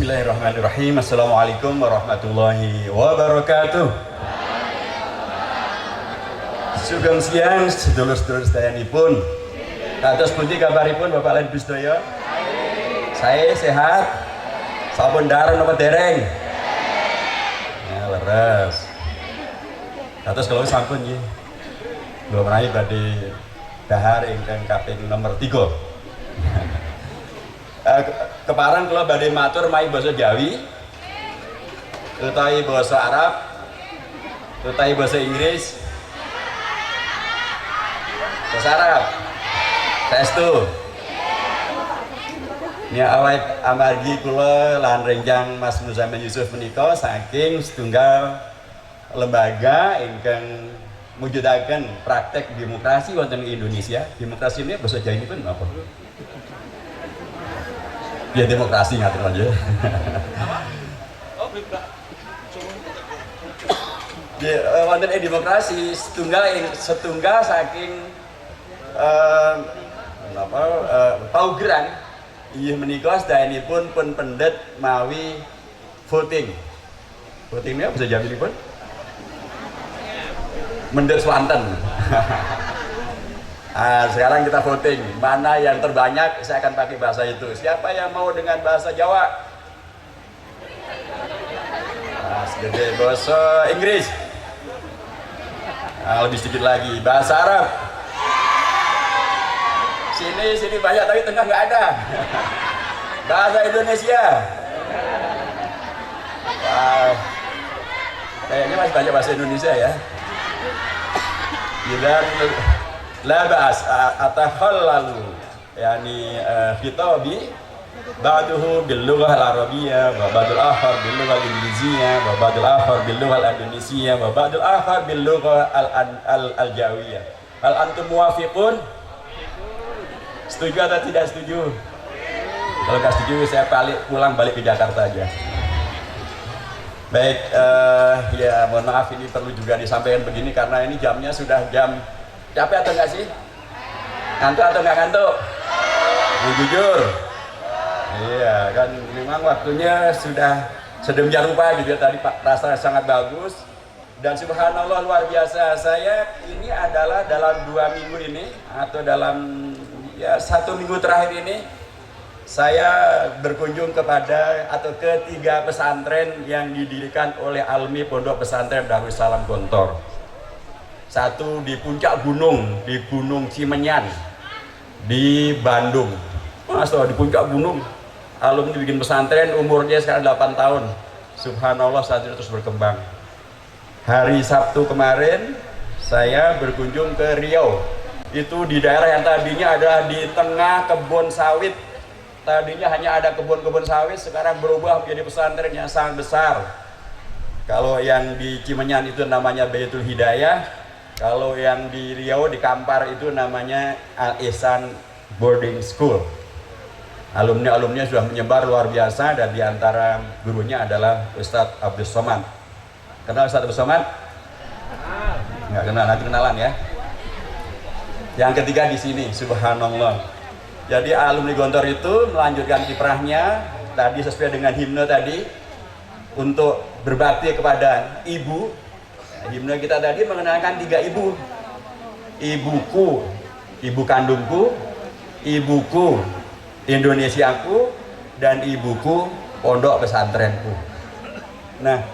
Bismillahirrahmanirrahim. Assalamualaikum warahmatullahi wabarakatuh. Sugeng siang sedulur-sedulur sedayanipun. Kados pundi kabaripun Bapak lan Ibu sedaya? Saya sehat. Sampun dareng napa dereng? Ya leres. Kados kalau sampun nggih. Kula menawi badhe dahar ingkang kaping nomor 3. Keparang kula badhe matur mai basa Jawi utawi basa Arab utawi basa Inggris. Basa Arab saestu nya await amargi kula lan renjang Mas Muzammil Yusuf menika saking setunggal lembaga ingkang mujudaken praktek demokrasi wonten ing Indonesia. Demokrasi ini basa Jawi nipun napa? Ya demokrasi ngatur aja. Wonten ing demokrasi setunggal saking paugeran inggih menika sedayanipun pun pendet mawi voting. Votingnya bisa Jawi nipun? Mendet swanten. Sekarang kita voting, mana yang terbanyak saya akan pakai bahasa itu. Siapa yang mau dengan bahasa Jawa? Segede bahasa Inggris. Lebih sedikit lagi, bahasa Arab. Sini banyak tapi tengah nggak ada. Bahasa Indonesia. Kayaknya masih banyak bahasa Indonesia ya. Dan la ba'as atakhallalu yani khitabi ba'duhu bil lughah al arabiyyah wa ba'dul akhar bil lughah al indonesia wa ba'dul akhar bil lughah al indonesia wa ba'dul akhar bil lughah al jawiyah. Hal antum muwafiqun? Setuju atau tidak setuju? Kalau nggak setuju saya pulang balik ke Jakarta aja. Baik, ya mohon maaf ini perlu juga disampaikan begini karena ini jamnya sudah jam. Capek atau enggak sih? Ngantuk atau enggak ngantuk? Jujur. Iya kan memang waktunya sudah sedemikian rupa gitu ya, tadi Pak rasa sangat bagus dan subhanallah luar biasa. Saya ini adalah dalam 2 minggu ini atau dalam ya 1 minggu terakhir ini saya berkunjung kepada atau ke 3 pesantren yang didirikan oleh alumni Pondok Pesantren Darussalam Gontor. Satu di puncak gunung, di Gunung Cimenyan di Bandung. Masa di puncak gunung alumni bikin pesantren, umurnya sekarang 8 tahun. Subhanallah saat itu terus berkembang. Hari Sabtu kemarin saya berkunjung ke Riau. Itu di daerah yang tadinya ada di tengah kebun sawit. Tadinya hanya ada kebun-kebun sawit, sekarang berubah menjadi pesantren yang sangat besar. Kalau yang di Cimenyan itu namanya Baitul Hidayah. Kalau yang di Riau di Kampar itu namanya Al Ihsan Boarding School. Alumni-alumninya sudah menyebar luar biasa dan diantara gurunya adalah Ustadz Abdus Somad. Kenal Ustadz Abdus Somad? Nggak kenal, nanti kenalan ya. Yang ketiga di sini, subhanallah. Jadi alumni Gontor itu melanjutkan kiprahnya tadi sesuai dengan himne tadi untuk berbakti kepada ibu. Himne kita tadi mengenalkan 3 ibu. Ibuku, ibu kandungku, ibuku Indonesiaku, dan ibuku pondok pesantrenku. Nah,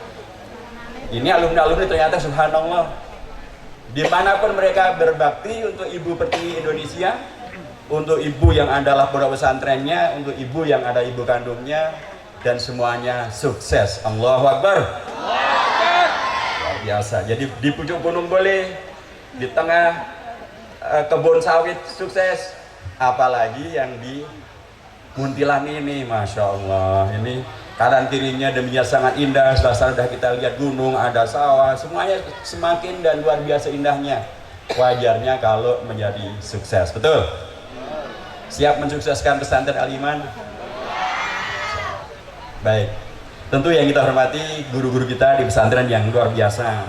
ini alumni-alumni ternyata subhanallah dimanapun mereka berbakti untuk ibu pertiwi Indonesia, untuk ibu yang adalah pondok pesantrennya, untuk ibu yang ada ibu kandungnya, dan semuanya sukses. Allahu Akbar. Biasa. Jadi di pucuk gunung boleh, di tengah kebun sawit sukses, apalagi yang di Muntilan ini, masya Allah, ini kanan kirinya demikian sangat indah. Setelah sudah kita lihat gunung, ada sawah, semuanya semakin dan luar biasa indahnya. Wajarnya kalau menjadi sukses, betul? Siap mensukseskan pesantren Al-Iman? Baik. Tentu yang kita hormati guru-guru kita di pesantren yang luar biasa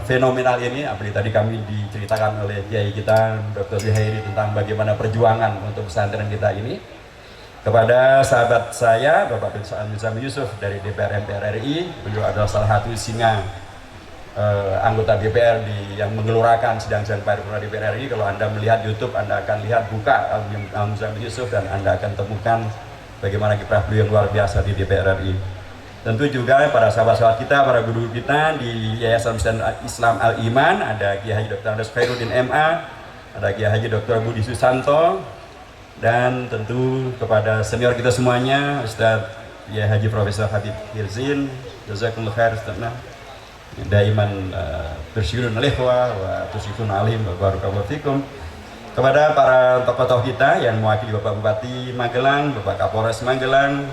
fenomenal ini. Apalagi tadi kami diceritakan oleh kiai kita Dr. Zuhairi tentang bagaimana perjuangan untuk pesantren kita ini. Kepada sahabat saya, Bapak bin Nizam Yusuf dari DPR MPR RI, beliau adalah salah satu singa anggota DPR yang menggelorakan sidang-sidang paripurna DPR RI. Kalau Anda melihat YouTube, Anda akan lihat, buka Nizam Yusuf, dan Anda akan temukan bagaimana kiprah beliau yang luar biasa di DPR RI. Tentu juga para sahabat-sahabat kita, para guru kita di Yayasan Islam Al-Iman, ada Kiai Haji Dr. Andes Khairuddin MA, ada Kiai Haji Dr. Budi Susanto, dan tentu kepada senior kita semuanya, Ustadz Kiai Haji Profesor Habib Hirzin, jazakumullah khair Ustadzna, daiman bersyukur al-ikhwah wa tusyukun alim wa barakallahu fikum. Kepada para tokoh-tokoh kita yang mewakili Bapak Bupati Magelang, Bapak Kapolres Magelang,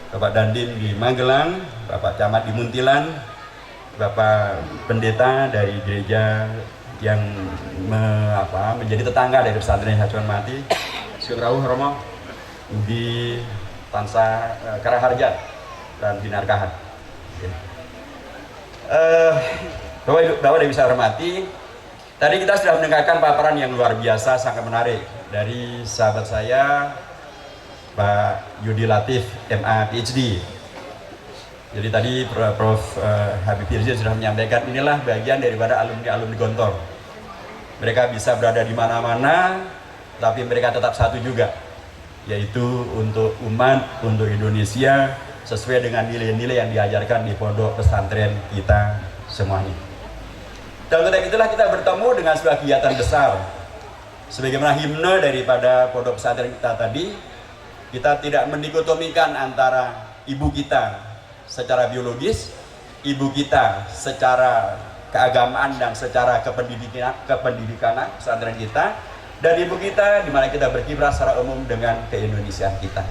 Bapak Dandim di Magelang, Bapak Camat di Muntilan, Bapak Pendeta dari gereja yang menjadi tetangga dari pesantren Hacuan Mati, Syukrauh Romo di Tansa Karaharja dan Binarkahan. Bapak yang bisa hormati, tadi kita sudah mendengarkan paparan yang luar biasa, sangat menarik dari sahabat saya Pak Yudi Latif MA PhD. Jadi tadi Prof. Habib Hirzin sudah menyampaikan, inilah bagian daripada alumni-alumni Gontor. Mereka bisa berada di mana-mana, tapi mereka tetap satu juga, yaitu untuk umat, untuk Indonesia, sesuai dengan nilai-nilai yang diajarkan di pondok pesantren kita semuanya. Dan ketika itulah kita bertemu dengan sebuah kegiatan besar. Sebagaimana himne daripada pondok pesantren kita tadi, kita tidak mendikotomikan antara ibu kita secara biologis, ibu kita secara keagamaan dan secara kependidikan pesantren kita, dan ibu kita di mana kita berkiprah secara umum dengan keindonesiaan kita.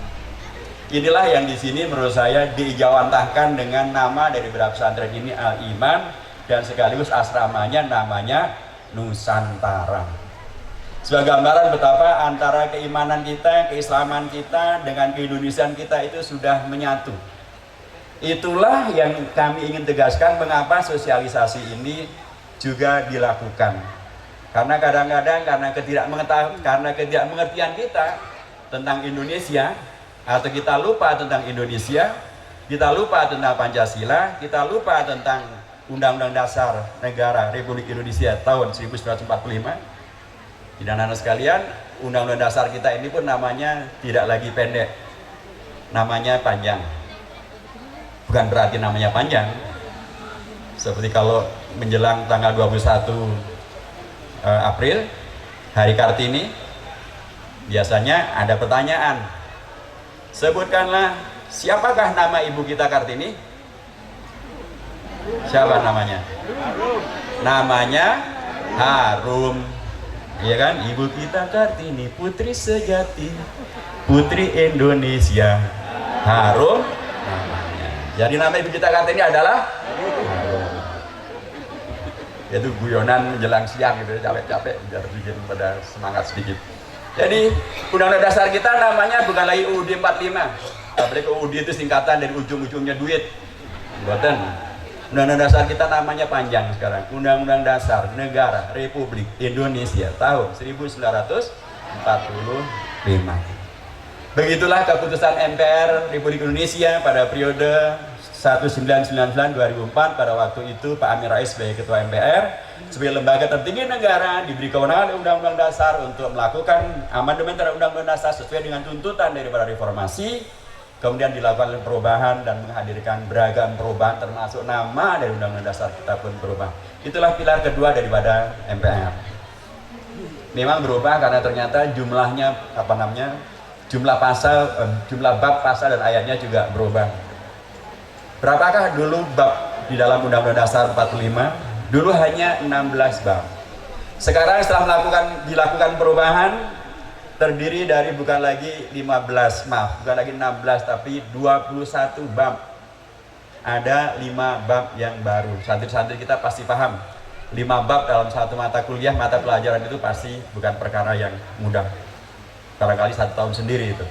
Inilah yang di sini menurut saya diijawantahkan dengan nama dari pesantren ini Al-Iman, dan sekaligus asramanya namanya Nusantara. Sebagai gambaran betapa antara keimanan kita, keislaman kita dengan keindonesiaan kita itu sudah menyatu. Itulah yang kami ingin tegaskan mengapa sosialisasi ini juga dilakukan. Karena kadang-kadang karena ketidakmengertian kita tentang Indonesia, atau kita lupa tentang Indonesia, kita lupa tentang Pancasila, kita lupa tentang Undang-Undang Dasar Negara Republik Indonesia tahun 1945. Dan anak sekalian, Undang-Undang Dasar kita ini pun namanya tidak lagi pendek, namanya panjang. Bukan berarti namanya panjang, seperti kalau menjelang tanggal 21 April, Hari Kartini, biasanya ada pertanyaan, sebutkanlah siapakah nama ibu kita Kartini? Siapa namanya? Namanya Harum. Ya kan, ibu kita Kartini, putri sejati, putri Indonesia, Harum namanya. Jadi nama ibu kita Kartini adalah Harum. Itu guyonan menjelang siang gitu, capek-capek biar bikin pada semangat sedikit. Jadi Undang-Undang Dasar kita namanya bukan lagi UUD 45, tapi UUD itu singkatan dari ujung-ujungnya duit. Buatan. Undang-Undang Dasar kita namanya panjang sekarang, Undang-Undang Dasar Negara Republik Indonesia tahun 1945. Begitulah keputusan MPR Republik Indonesia pada periode 1999-2004. Pada waktu itu Pak Amin Rais sebagai Ketua MPR, sebagai lembaga tertinggi negara, diberi kewenangan Undang-Undang Dasar untuk melakukan amandemen terhadap Undang-Undang Dasar sesuai dengan tuntutan daripada reformasi. Kemudian dilakukan perubahan dan menghadirkan beragam perubahan, termasuk nama dari Undang-Undang Dasar kita pun berubah. Itulah pilar kedua daripada MPR. Memang berubah karena ternyata jumlahnya jumlah pasal, jumlah bab pasal dan ayatnya juga berubah. Berapakah dulu bab di dalam Undang-Undang Dasar 45? Dulu hanya 16 bab. Sekarang setelah dilakukan perubahan, terdiri dari bukan lagi 16 tapi 21 bab. Ada 5 bab yang baru. Santri-santri kita pasti paham, 5 bab dalam satu mata kuliah, mata pelajaran itu pasti bukan perkara yang mudah. Barangkali 1 tahun sendiri itu.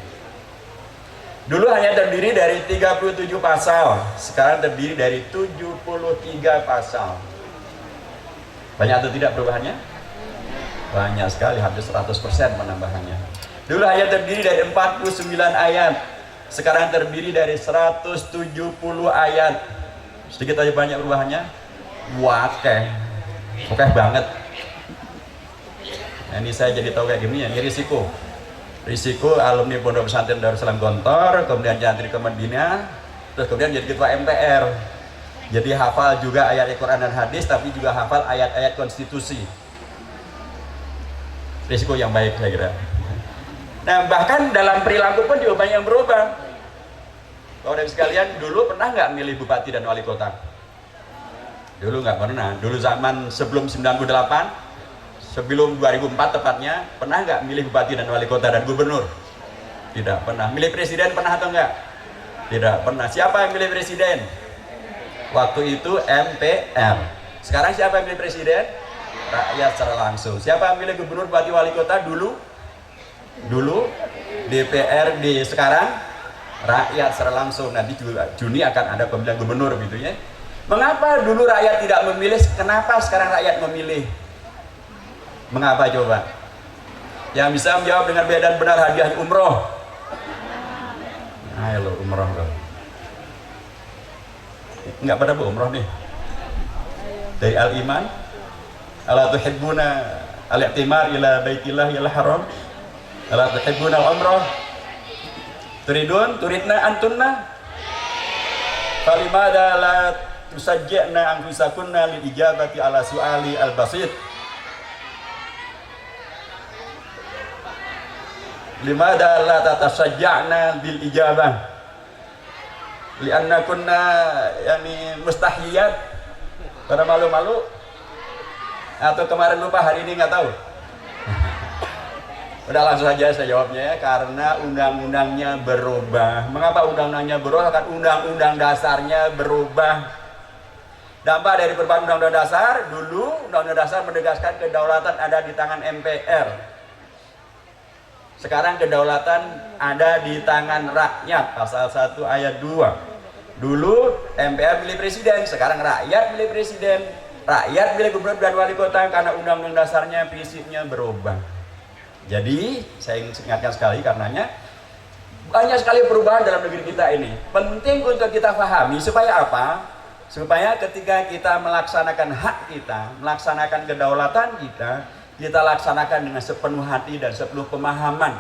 Dulu hanya terdiri dari 37 pasal, sekarang terdiri dari 73 pasal. Banyak atau tidak perubahannya? Banyak sekali, hampir 100% penambahannya. Dulu hanya terdiri dari 49 ayat, sekarang terdiri dari 170 ayat. Sedikit aja banyak perubahannya? Wakeh banget. Nah, ini saya jadi tahu kayak gini ya, ini risiko alumni Pondok Pesantren Darussalam Gontor, kemudian nyantri ke Madinah, terus kemudian jadi ketua MPR. Jadi hafal juga ayat Al-Quran dan hadis, tapi juga hafal ayat-ayat konstitusi. Risiko yang baik saya kira. Nah, bahkan dalam perilaku pun juga banyak yang berubah. Saudara sekalian, dulu pernah nggak milih bupati dan wali kota? Dulu nggak pernah. Dulu zaman sebelum 98, sebelum 2004 tepatnya, pernah nggak milih bupati dan wali kota dan gubernur? Tidak pernah. Milih presiden pernah atau enggak? Tidak pernah. Siapa yang milih presiden? Waktu itu MPR. Sekarang siapa yang milih presiden? Rakyat secara langsung. Siapa yang milih gubernur, bupati, wali kota dulu? DPRD. Sekarang rakyat secara langsung. Nanti juga Juni akan ada pemilihan gubernur gitu ya. Mengapa dulu rakyat tidak memilih? Kenapa sekarang rakyat memilih? Mengapa coba? Yang bisa menjawab dengan baik dan benar hadiah umroh. Ayo lo umroh lo. Enggak pada bu umroh nih. Dari Al-Iman, ala tuhibbuna al-i'timar ila baitillah ila haram, ala tuhibbuna al-umroh, turidna antunna, falimada la tusajji'na anfusakunna lil ijabati ala su'ali al-basit. Limada la tatasajja'na bil ijabah lianna kunna yani mustahiyat, pada malu-malu atau kemarin lupa, hari ini nggak tahu. Udah langsung saja saya jawabnya ya, karena undang-undangnya berubah. Mengapa undang-undangnya berubah? Kan undang-undang dasarnya berubah. Dampak dari perubahan undang-undang dasar, dulu undang-undang dasar menegaskan kedaulatan ada di tangan MPR. Sekarang kedaulatan ada di tangan rakyat, pasal 1 ayat 2. Dulu MPR pilih presiden, sekarang rakyat pilih presiden. Rakyat pilih gubernur dan wali kota karena undang-undang dasarnya prinsipnya berubah. Jadi saya ingatkan sekali, karenanya banyak sekali perubahan dalam negeri kita ini. Penting untuk kita pahami supaya apa? Supaya ketika kita melaksanakan hak kita, melaksanakan kedaulatan kita laksanakan dengan sepenuh hati dan sepenuh pemahaman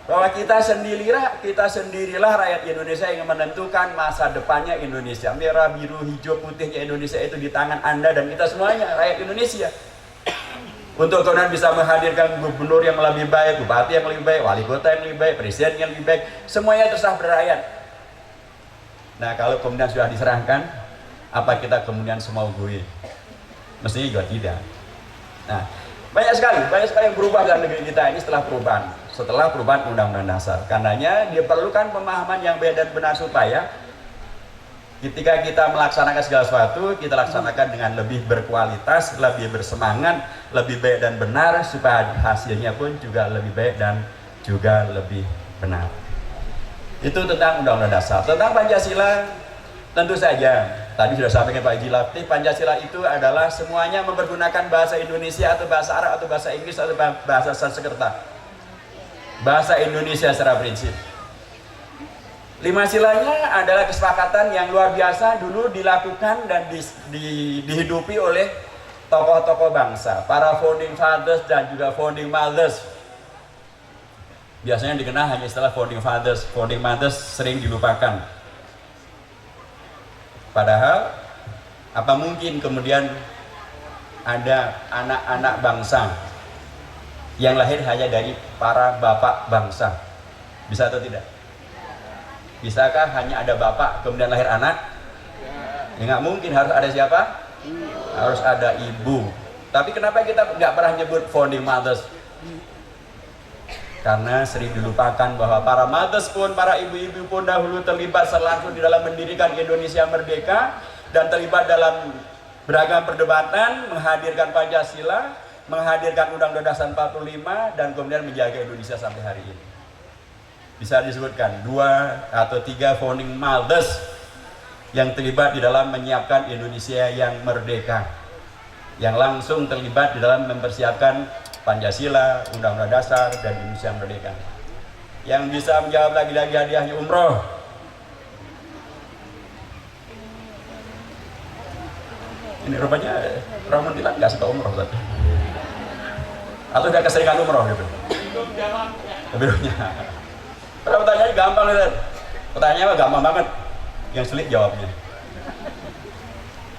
bahwa kita sendirilah rakyat Indonesia yang menentukan masa depannya Indonesia. Merah, biru, hijau, putihnya Indonesia itu di tangan Anda dan kita semuanya rakyat Indonesia. Untuk kemudian bisa menghadirkan gubernur yang lebih baik, bupati yang lebih baik, wali kota yang lebih baik, presiden yang lebih baik, semuanya terserah rakyat. Nah, kalau kemudian sudah diserahkan, apa kita kemudian semau gue? Mestinya juga tidak. Nah, banyak sekali yang berubah dalam negeri kita ini setelah perubahan undang-undang dasar. Karenanya diperlukan pemahaman yang baik dan benar supaya ketika kita melaksanakan segala sesuatu, kita laksanakan dengan lebih berkualitas, lebih bersemangat, lebih baik dan benar, supaya hasilnya pun juga lebih baik dan juga lebih benar. Itu tentang undang-undang dasar. Tentang Pancasila, tentu saja tadi sudah sampaikan Pak Haji Latif, Pancasila itu adalah semuanya mempergunakan bahasa Indonesia atau bahasa Arab atau bahasa Inggris atau bahasa Sanskerta. Bahasa Indonesia secara prinsip. 5 silanya adalah kesepakatan yang luar biasa dulu dilakukan dan dihidupi oleh tokoh-tokoh bangsa, para founding fathers dan juga founding mothers. Biasanya dikenal hanya istilah founding fathers, founding mothers sering dilupakan. Padahal apa mungkin kemudian ada anak-anak bangsa yang lahir hanya dari para bapak bangsa? Bisa atau tidak? Bisakah hanya ada bapak kemudian lahir anak? Ya nggak mungkin, harus ada siapa? Harus ada ibu. Tapi kenapa kita nggak pernah nyebut founding mothers? Karena sering dilupakan bahwa para mothers pun, para ibu-ibu pun dahulu terlibat langsung di dalam mendirikan Indonesia merdeka dan terlibat dalam beragam perdebatan, menghadirkan Pancasila, menghadirkan Undang-Undang Dasar 45 dan kemudian menjaga Indonesia sampai hari ini. Bisa disebutkan 2 atau 3 founding mothers yang terlibat di dalam menyiapkan Indonesia yang merdeka, yang langsung terlibat di dalam mempersiapkan Pancasila, Undang-Undang Dasar, dan Indonesia Merdeka. Yang bisa menjawab lagi-lagi hadiahnya umroh. Ini rupanya orang Muntilan nggak suka umroh tadi. Atau udah keseringan umroh gitu. Belumnya. Pertanyaannya gampang nih. Pertanyaannya gampang banget. Yang sulit jawabnya.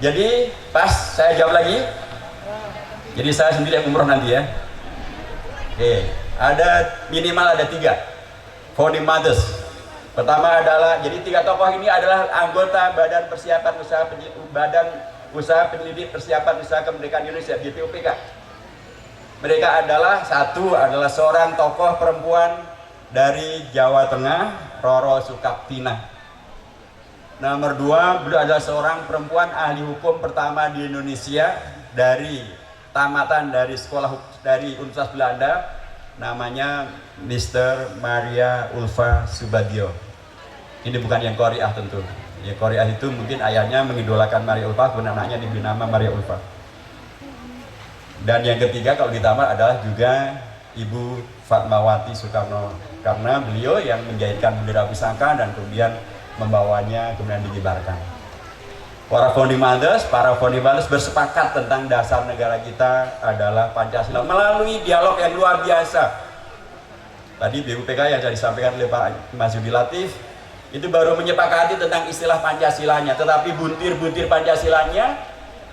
Jadi pas saya jawab lagi. Jadi saya sendiri yang umroh nanti ya. Oke, minimal ada 3 founding mothers. Pertama adalah, jadi 3 tokoh ini adalah anggota Badan Usaha Penyelidik Persiapan Usaha Kemerdekaan Indonesia (BPUPK). Mereka adalah adalah seorang tokoh perempuan dari Jawa Tengah, Roro Sukaptina. Nomor 2, beliau adalah seorang perempuan ahli hukum pertama di Indonesia dari tamatan dari sekolah dari Universitas Belanda, namanya Mr. Maria Ulfa Subagio. Ini bukan yang Korea tentu. Ya, Korea itu mungkin ayahnya mengidolakan Maria Ulfa, kemudian anaknya diberi nama Maria Ulfa. Dan yang ketiga kalau ditambah adalah juga Ibu Fatmawati Soekarno, karena beliau yang menjahitkan bendera pusaka dan kemudian membawanya kemudian dikibarkan. Para founding mothers bersepakat tentang dasar negara kita adalah Pancasila melalui dialog yang luar biasa. Tadi BPUPK yang sudah disampaikan oleh Pak Mas Yudi Latif itu baru menyepakati tentang istilah Pancasilanya, tetapi buntir-buntir Pancasilanya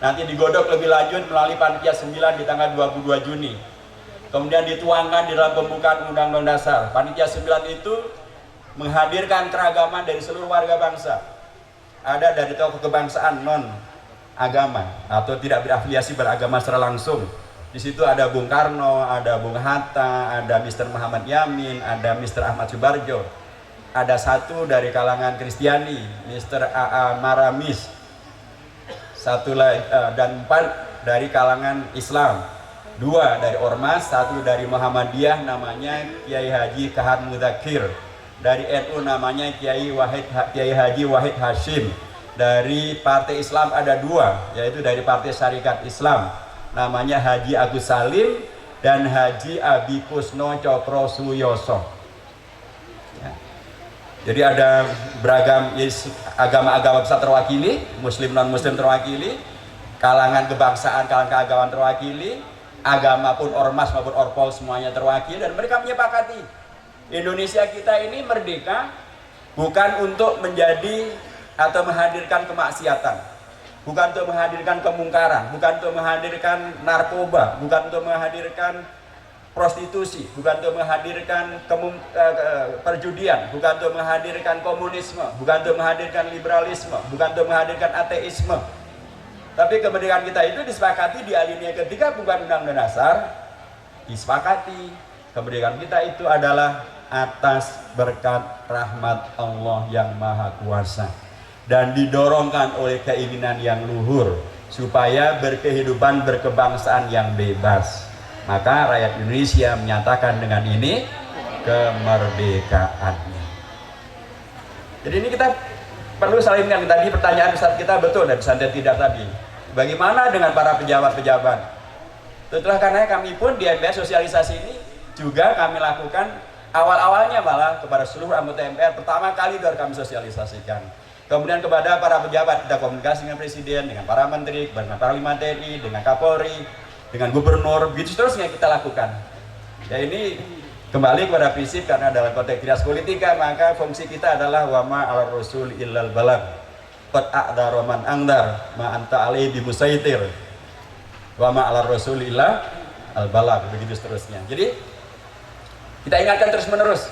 nanti digodok lebih lanjut melalui Panitia 9 di tanggal 22 Juni. Kemudian dituangkan di dalam pembukaan Undang-Undang Dasar. Panitia 9 itu menghadirkan keragaman dari seluruh warga bangsa. Ada dari tokoh kebangsaan non agama atau tidak berafiliasi beragama secara langsung. Di situ ada Bung Karno, ada Bung Hatta, ada Mr. Muhammad Yamin, ada Mr. Ahmad Subarjo. Ada 1 dari kalangan Kristiani, Mr. A.A. Maramis. 1 dan 4 dari kalangan Islam. 2 dari Ormas, 1 dari Muhammadiyah namanya Kiai Haji Kahar Mudzakkir. Dari NU namanya Kiai Haji Wahid Hashim. Dari Partai Islam ada 2, yaitu dari Partai Syarikat Islam namanya Haji Agus Salim dan Haji Abi Kusno Cokro Suyoso. Ya. Jadi ada beragam agama-agama besar terwakili, Muslim non-Muslim terwakili, kalangan kebangsaan, kalangan keagamaan terwakili, agama pun ormas maupun orpol semuanya terwakili, dan mereka menyepakati Indonesia kita ini merdeka bukan untuk menjadi atau menghadirkan kemaksiatan, bukan untuk menghadirkan kemungkaran, bukan untuk menghadirkan narkoba, bukan untuk menghadirkan prostitusi, bukan untuk menghadirkan perjudian, bukan untuk menghadirkan komunisme, bukan untuk menghadirkan liberalisme, bukan untuk menghadirkan ateisme. Tapi kemerdekaan kita itu disepakati di alinea ketiga pembukaan Undang-Undang Dasar, disepakati kemerdekaan kita itu adalah atas berkat rahmat Allah yang Maha Kuasa dan didorongkan oleh keinginan yang luhur supaya berkehidupan berkebangsaan yang bebas. Maka rakyat Indonesia menyatakan dengan ini kemerdekaannya. Jadi ini kita perlu saling ingat. Tadi pertanyaan Ustaz kita betul dan santai tidak tadi. Bagaimana dengan para pejabat-pejabat? Itulah karena kami pun di MPR sosialisasi ini juga kami lakukan awal-awalnya malah kepada seluruh anggota MPR. Pertama kali baru kami sosialisasikan. Kemudian kepada para pejabat, kita komunikasi dengan Presiden, dengan para Menteri, dengan Panglima TNI, dengan Kapolri, dengan Gubernur, begitu seterusnya kita lakukan. Ya ini kembali kepada prinsip, karena dalam konteks trias politika maka fungsi kita adalah wama ala rasul illal balagh qad a'dara man angdar ma anta alaihi bimusaitir wama ala rasul illa al balagh, begitu seterusnya. Jadi kita ingatkan terus menerus,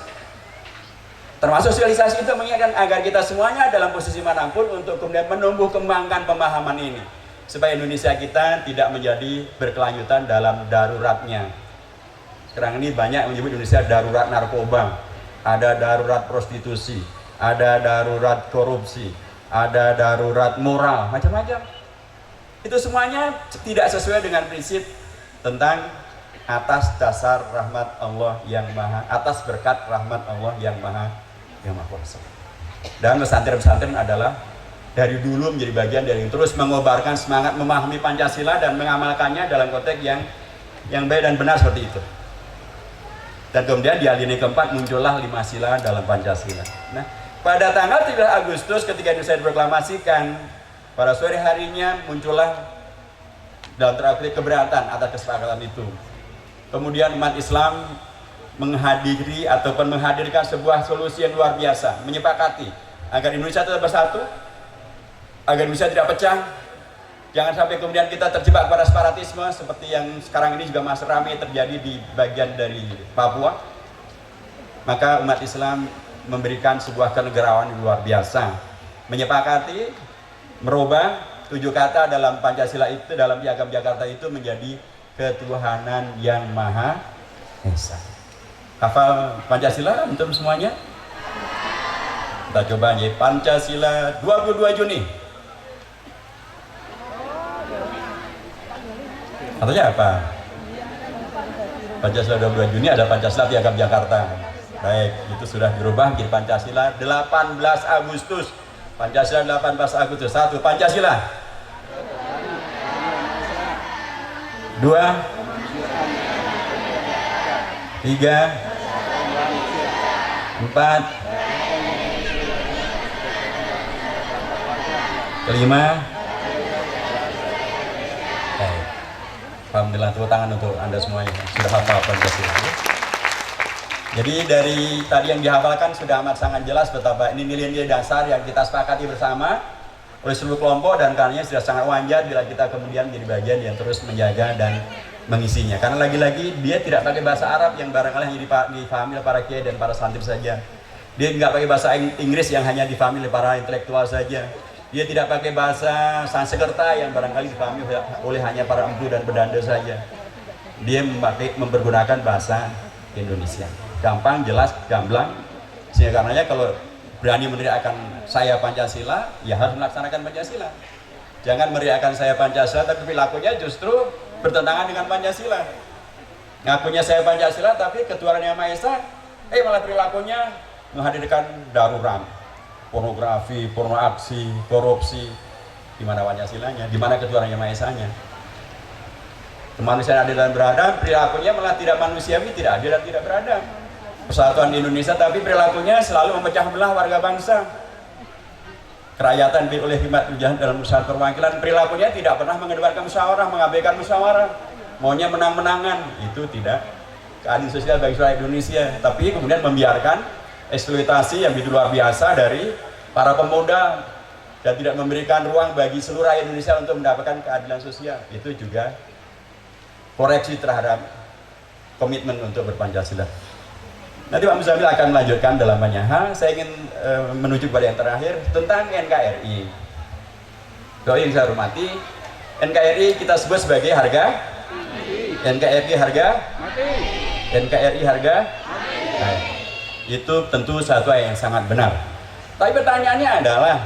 termasuk sosialisasi itu mengingatkan agar kita semuanya dalam posisi manapun untuk kemudian menumbuh kembangkan pemahaman ini supaya Indonesia kita tidak menjadi berkelanjutan dalam daruratnya. Sekarang ini banyak menyebut Indonesia darurat narkoba, ada darurat prostitusi, ada darurat korupsi, ada darurat moral, macam-macam. Itu semuanya tidak sesuai dengan prinsip tentang atas dasar rahmat Allah yang maha, atas berkat rahmat Allah yang maha kuasa. Dan pesantren-pesantren adalah dari dulu menjadi bagian dari yang terus mengobarkan semangat memahami Pancasila dan mengamalkannya dalam konteks yang yang baik dan benar seperti itu. Dan kemudian di alinea keempat muncullah 5 sila dalam Pancasila. Nah, pada tanggal 13 Agustus ketika Indonesia diproklamasikan, pada sore harinya muncullah dalam tanda kutip keberatan atas kesepakatan itu. Kemudian umat Islam menghadiri ataupun menghadirkan sebuah solusi yang luar biasa, menyepakati agar Indonesia tetap bersatu, agar Indonesia tidak pecah. Jangan sampai kemudian kita terjebak pada separatisme seperti yang sekarang ini juga masih ramai terjadi di bagian dari Papua. Maka umat Islam memberikan sebuah kenegarawan yang luar biasa, menyepakati merubah 7 kata dalam Pancasila itu, dalam Piagam Jakarta itu menjadi ketuhanan yang Maha Esa. Hafal Pancasila untuk semuanya? Kita coba ya, Pancasila 22 Juni. Artinya apa? Pancasila 22 Juni ada Pancasila Piagam Jakarta. Baik, itu sudah dirubah menjadi Pancasila 18 Agustus. Pancasila 18 Agustus. 1. Pancasila. 2. 3. 4. 5. Alhamdulillah, tepuk tangan untuk Anda semuanya sudah hafal Pancasila. Jadi dari tadi yang dihafalkan sudah amat sangat jelas betapa ini nilai-nilai dasar yang kita sepakati bersama oleh seluruh kelompok, dan karenanya sudah sangat wajar bila kita kemudian menjadi bagian yang terus menjaga dan mengisinya. Karena lagi-lagi dia tidak pakai bahasa Arab yang barangkali hanya difahami oleh para kiai dan para santri saja. Dia nggak pakai bahasa Inggris yang hanya difahami oleh para intelektual saja. Dia tidak pakai bahasa Sanskerta yang barangkali dipahami oleh hanya para empu dan bedanda saja. Dia mempergunakan bahasa Indonesia. Gampang, jelas, gamblang. Sehingga karenanya kalau berani meneriakkan saya Pancasila, ya harus melaksanakan Pancasila. Jangan meneriakkan saya Pancasila, tapi perilakunya justru bertentangan dengan Pancasila. Ngakunya saya Pancasila, tapi ketuhanan yang Maha Esa, malah perilakunya menghadirkan darurat. Pornografi, porno aksi, korupsi. Di mana Pancasilanya? Di mana ketuhanan yang Maha Esanya? Kemanusiaan adil dan beradab, perilakunya malah tidak manusiawi, tidak adil dan tidak beradab. Persatuan di Indonesia, tapi perilakunya selalu memecah belah warga bangsa. Kerakyatan oleh khidmat tujuan dalam usaha perwakilan, perilakunya tidak pernah mengedepankan musyawarah, mengabaikan musyawarah. Maunya menang-menangan, itu tidak keadilan sosial bagi rakyat Indonesia. Tapi kemudian membiarkan eksploitasi yang begitu luar biasa dari para pemuda dan tidak memberikan ruang bagi seluruh rakyat Indonesia untuk mendapatkan keadilan sosial. Itu juga koreksi terhadap komitmen untuk berpancasila. Nanti Pak Muzamil akan melanjutkan dalam banyak hal. Saya ingin menuju pada yang terakhir tentang NKRI. Doa yang saya hormati, NKRI kita sebut sebagai harga. NKRI harga. NKRI harga. Nah, itu tentu satu yang sangat benar. Tapi pertanyaannya adalah,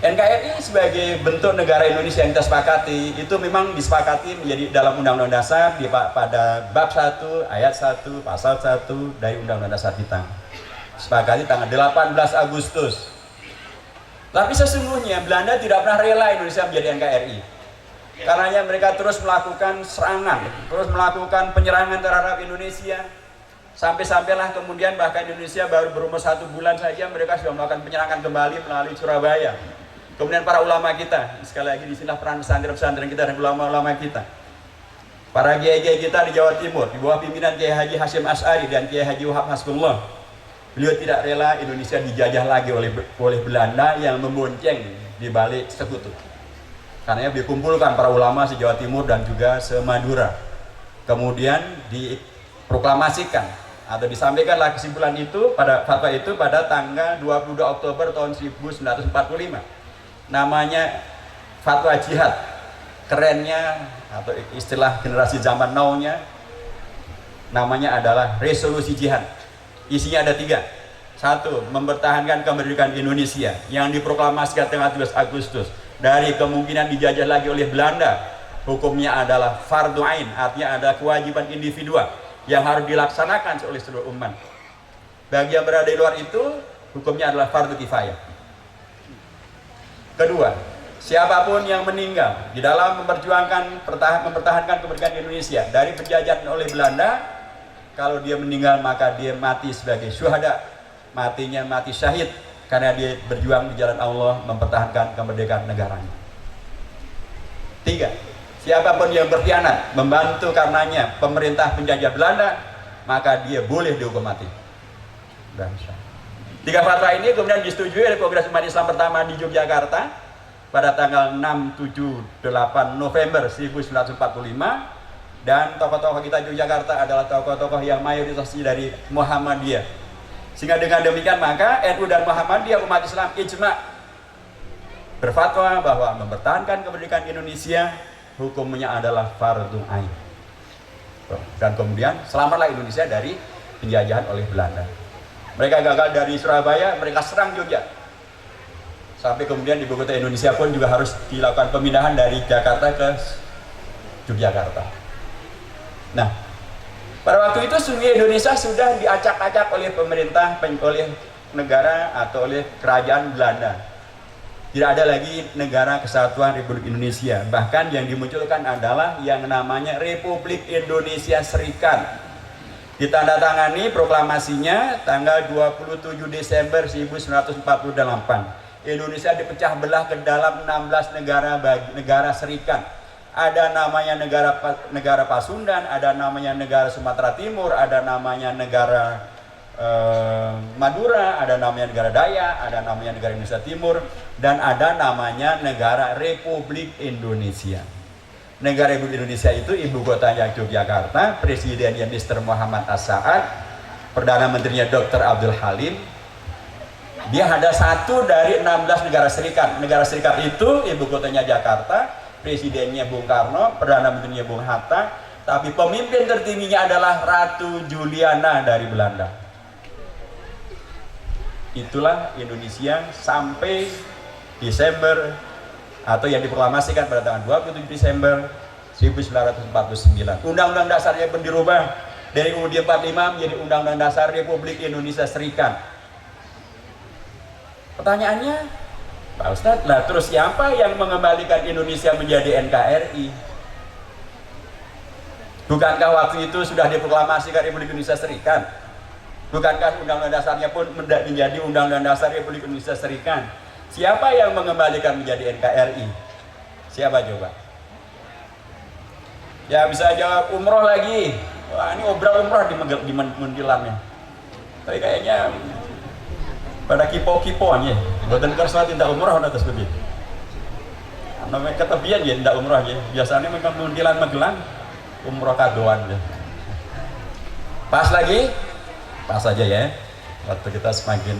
NKRI sebagai bentuk negara Indonesia yang kita sepakati, itu memang disepakati menjadi dalam Undang-Undang Dasar pada bab 1, ayat 1, pasal 1 dari Undang-Undang Dasar kita. Sepakati tanggal 18 Agustus. Tapi sesungguhnya Belanda tidak pernah rela Indonesia menjadi NKRI. Karenanya mereka terus melakukan serangan, terus melakukan penyerangan terhadap Indonesia. Sampai-sampailah kemudian bahkan Indonesia baru berumur 1 bulan saja mereka sudah melakukan penyerangan kembali melalui Surabaya. Kemudian para ulama kita, sekali lagi di sini peran pesantren-pesantren kita dan ulama-ulama kita. Para kiai-kiai kita di Jawa Timur, di bawah pimpinan Kiai Haji Hasyim Asy'ari dan Kiai Haji Wahab Hasbullah. Beliau tidak rela Indonesia dijajah lagi oleh Belanda yang membonceng di balik sekutu. Karena dikumpulkan para ulama se Jawa Timur dan juga se Madura. Kemudian diproklamasikan atau disampaikanlah kesimpulan itu pada fatwa itu pada tanggal 22 Oktober tahun 1945. Namanya fatwa jihad. Kerennya atau istilah generasi zaman now-nya namanya adalah resolusi jihad. Isinya ada 3. 1. Mempertahankan kemerdekaan Indonesia yang diproklamasikan tanggal 17 Agustus dari kemungkinan dijajah lagi oleh Belanda. Hukumnya adalah fardhu ain, artinya ada kewajiban individual yang harus dilaksanakan oleh seluruh umat. Bagi yang berada di luar itu, hukumnya adalah fardhu kifayah. Kedua, siapapun yang meninggal di dalam mempertahankan kemerdekaan Indonesia dari penjajahan oleh Belanda, kalau dia meninggal maka dia mati sebagai syuhada, matinya mati syahid karena dia berjuang di jalan Allah mempertahankan kemerdekaan negaranya. 3. Siapapun yang berkhianat membantu karenanya pemerintah penjajah Belanda, maka dia boleh dihukum mati. 3 fatwa ini kemudian disetujui oleh Kongres Umat Islam pertama di Yogyakarta pada tanggal 6, 7, 8 November 1945, dan tokoh-tokoh kita Yogyakarta adalah tokoh-tokoh yang mayoritas dari Muhammadiyah. Sehingga dengan demikian maka NU dan Muhammadiyah umat Islam ijma berfatwa bahwa mempertahankan kemerdekaan Indonesia hukumnya adalah fardhu ain. Dan kemudian selamatlah Indonesia dari penjajahan oleh Belanda. Mereka gagal dari Surabaya, mereka serang Jogja. Sampai kemudian ibu kota Indonesia pun juga harus dilakukan pemindahan dari Jakarta ke Yogyakarta. Nah, pada waktu itu sungguh Indonesia sudah diacak-acak oleh pemerintah, oleh negara atau oleh kerajaan Belanda. Tidak ada lagi negara kesatuan Republik Indonesia. Bahkan yang dimunculkan adalah yang namanya Republik Indonesia Serikat. Ditandatangani proklamasinya tanggal 27 Desember 1948. Indonesia dipecah belah ke dalam 16 negara serikat. Ada namanya negara Pasundan, ada namanya negara Sumatera Timur, ada namanya negara Madura, ada namanya negara Dayak, ada namanya negara Indonesia Timur, dan ada namanya negara Republik Indonesia. Negara Republik Indonesia itu ibu kotanya Yogyakarta, presidennya Mr. Muhammad As-Sa'ad, Perdana Menterinya Dr. Abdul Halim. Dia ada satu dari 16 negara serikat. Negara serikat itu ibu kotanya Jakarta, presidennya Bung Karno, Perdana Menterinya Bung Hatta, tapi pemimpin tertingginya adalah Ratu Juliana dari Belanda. Itulah Indonesia sampai Desember atau yang diproklamasikan pada tanggal 27 Desember 1949. Undang-undang dasarnya pun dirubah dari UUD 45 menjadi Undang-undang Dasar Republik Indonesia Serikat. Pertanyaannya, Pak Ustadz, lah terus siapa yang mengembalikan Indonesia menjadi NKRI? Bukankah waktu itu sudah diproklamasikan Republik Indonesia Serikat? Bukankah undang-undang dasarnya pun menjadi Undang-Undang Dasar Republik Indonesia Serikat? Siapa yang mengembalikan menjadi NKRI? Siapa coba? Ya bisa jawab umroh lagi. Wah, ini umroh di Muntilannya. Tapi kayaknya pada kipo-kipo aja. Boten kersa tidak umroh atas lebih. Namanya ketebian ya tidak umroh aja. Biasanya memang Muntilan Magelang umroh kadoan ya. Pas lagi? Pas saja ya. Waktu kita semakin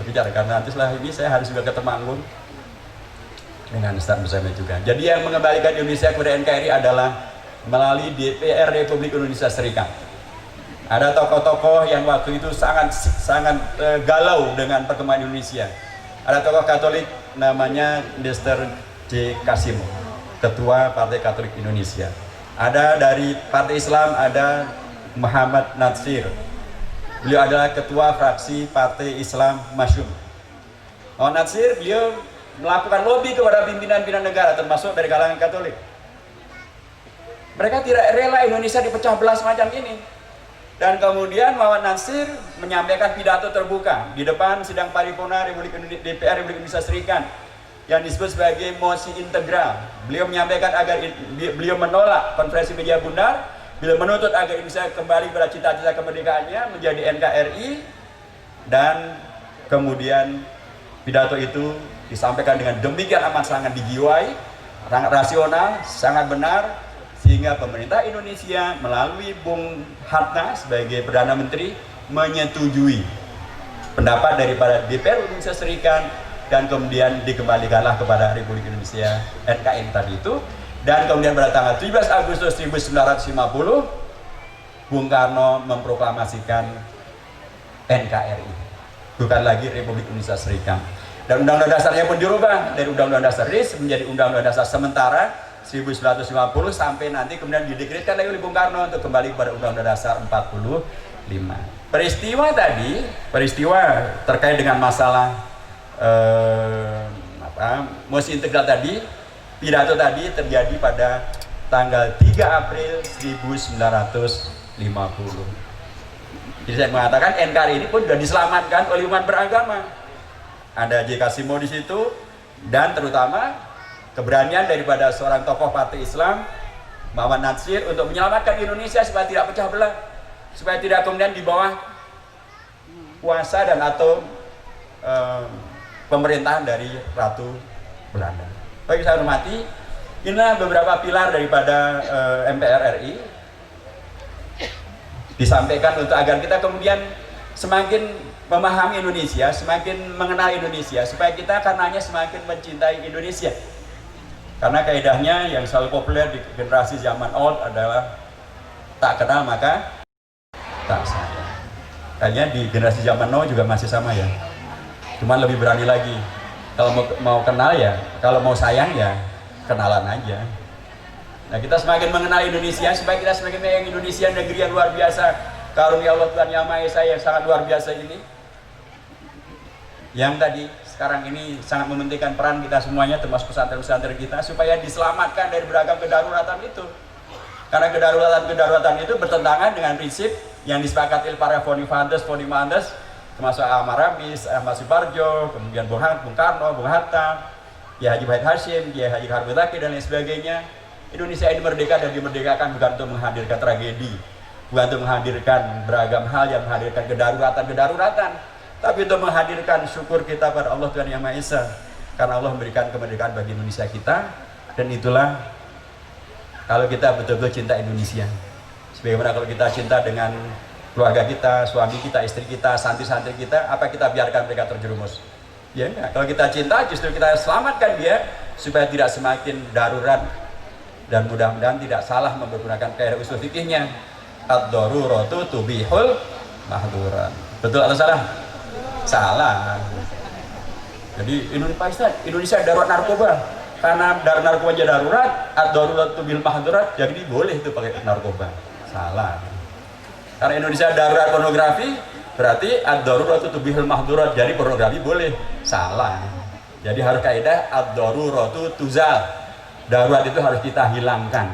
berbicara karena nanti setelah ini saya harus juga ke Temanggung dengan Ustaz bersama juga. Jadi yang mengembalikan Indonesia kepada NKRI adalah melalui DPR Republik Indonesia Serikat. Ada tokoh-tokoh yang waktu itu sangat galau dengan perkembangan Indonesia. Ada tokoh Katolik namanya Mr. J. Kasimo, Ketua Partai Katolik Indonesia. Ada dari Partai Islam ada Muhammad Natsir. Beliau adalah ketua fraksi Partai Islam Masyum. Muhammad Natsir, beliau melakukan lobby kepada pimpinan-pimpinan negara termasuk dari kalangan Katolik. Mereka tidak rela Indonesia dipecah belah semacam ini. Dan kemudian Muhammad Natsir menyampaikan pidato terbuka di depan sidang paripurna DPR Republik Indonesia Serikat yang disebut sebagai mosi integral. Beliau menyampaikan agar beliau menolak konferensi meja bundar. Beliau menuntut agar Indonesia kembali pada cita-cita kemerdekaannya menjadi NKRI, dan kemudian pidato itu disampaikan dengan demikian amat sangat dijiwai, sangat rasional, sangat benar, sehingga pemerintah Indonesia melalui Bung Hatta sebagai Perdana Menteri menyetujui pendapat daripada DPR Indonesia Serikat, dan kemudian dikembalikanlah kepada Republik Indonesia NKRI tadi itu. Dan kemudian pada tanggal 17 Agustus 1950 Bung Karno memproklamasikan NKRI, bukan lagi Republik Indonesia Serikat. Dan Undang-Undang Dasarnya pun dirubah dari Undang-Undang Dasar RIS menjadi Undang-Undang Dasar sementara 1950 sampai nanti kemudian didekretkan lagi oleh Bung Karno untuk kembali kepada Undang-Undang Dasar 45. Peristiwa terkait dengan masalah Mosi integral tadi, pidato tadi terjadi pada tanggal 3 April 1950. Jadi saya mengatakan NKRI ini pun sudah diselamatkan oleh umat beragama. Ada J. Kasimo di situ, dan terutama keberanian daripada seorang tokoh partai Islam, Muhammad Natsir, untuk menyelamatkan Indonesia supaya tidak pecah belah, supaya tidak kemudian di bawah kuasa dan atau pemerintahan dari Ratu Belanda. Bagi saya hormati, inilah beberapa pilar daripada MPR RI disampaikan untuk agar kita kemudian semakin memahami Indonesia, semakin mengenal Indonesia, supaya kita karenanya semakin mencintai Indonesia. Karena kaidahnya yang selalu populer di generasi zaman old adalah tak kenal maka tak sayang. Kayaknya di generasi zaman now juga masih sama ya. Cuman lebih berani lagi. Kalau mau kenal ya, kalau mau sayang ya kenalan aja. Nah, kita semakin mengenal Indonesia supaya kita semakin menyayangi Indonesia, negeri yang luar biasa, karunia Allah Tuhan Yang Maha Esa yang sangat luar biasa ini. Yang tadi sekarang ini sangat mementingkan peran kita semuanya, termasuk pesantren-pesantren kita, supaya diselamatkan dari beragam kedaruratan itu. Karena kedaruratan itu bertentangan dengan prinsip yang disepakati oleh para founding fathers, termasuk Ahmad Rabis, Ahmad Suparjo, kemudian Bung Karno, Bung Hatta, Kiai Haji Wahid Hashim, Kiai Haji Harun Zaki, dan lain sebagainya. Indonesia ini merdeka dan dimerdekakan bukan untuk menghadirkan tragedi, bukan untuk menghadirkan beragam hal yang menghadirkan kedaruratan, tapi untuk menghadirkan syukur kita pada Allah Tuhan Yang Maha Esa, karena Allah memberikan kemerdekaan bagi Indonesia kita. Dan itulah kalau kita betul-betul cinta Indonesia. Sebagaimana kalau kita cinta dengan keluarga kita, suami kita, istri kita, santri-santri kita, apa kita biarkan mereka terjerumus? Ya enggak. Kalau kita cinta, justru kita selamatkan dia supaya tidak semakin darurat, dan mudah-mudahan tidak salah mempergunakan kaidah usul fikihnya. Ad-daruratu tubihul mahdurat. Betul atau salah? Salah. Jadi Indonesia darurat narkoba. Karena narkobanya darurat, ad-daruratu tubihul mahdurat, jadi boleh itu pakai narkoba. Salah. Karena Indonesia darurat pornografi, berarti ad-daruratu tubihul mahdurat, jadi pornografi boleh. Salah. Jadi harus kaidah ad-daruratu tuzal. Darurat itu harus kita hilangkan.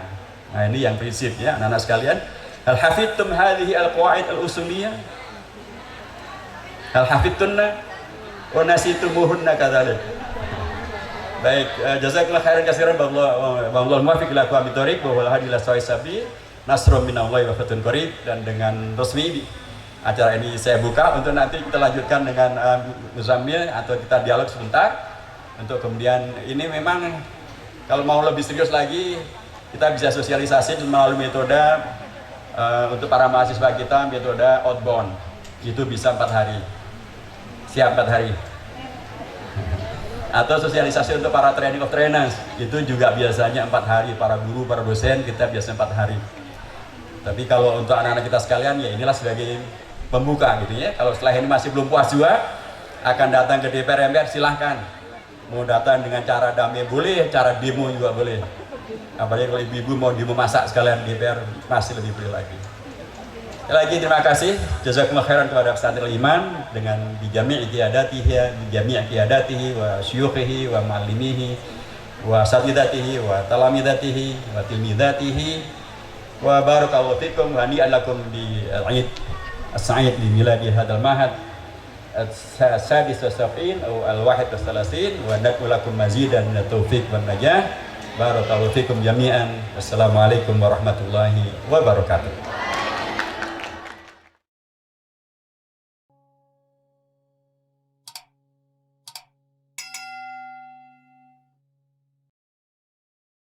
Nah, ini yang prinsip ya, anak-anak sekalian. Hal hafidtum hadhihi al-qawaid al-usuliyah? Hal hafidtunna wa nasitumuhunna kadzalik. Baik, jazakallahu khairan katsiran, wallahu muwaffiq ila aqwamit thoriq wa wal hadi ila sawa'is sabil. Nasrun minallahi wa fathun qarib. Dan dengan resmi acara ini saya buka untuk nanti kita lanjutkan dengan Muzammil, atau kita dialog sebentar untuk kemudian ini memang kalau mau lebih serius lagi kita bisa sosialisasi melalui metode untuk para mahasiswa kita, metode outbound. Itu bisa 4 hari. Siap 4 hari. Atau sosialisasi untuk para training of trainers, itu juga biasanya 4 hari. Para guru, para dosen kita biasanya 4 hari. Tapi kalau untuk anak-anak kita sekalian, ya inilah sebagai pembuka gitu ya. Kalau setelah ini masih belum puas juga, akan datang ke DPR MPR, silahkan. Mau datang dengan cara damai boleh, cara demo juga boleh. Apalagi kalau ibu-ibu mau demo masak sekalian, DPR masih lebih boleh lagi. Sekali lagi terima kasih, jazakumullah khairan kepada pesantren Iman dengan bijami' qiyadatihi wa syuyukhihi wa ma'alimihi wa satidatihi wa talamidatihi wa tilmidatihi wa barakallahu fikum wa hani'an lakum bi al-'id as-sa'id li miladi hadzal mahad as-sadis was-sab'in aw al-wahid was-salasin wa nad'u lakum mazidan min at-taufiq wan najah. Barakallahu fikum jami'an. Wassalamualaikum warahmatullahi wabarakatuh.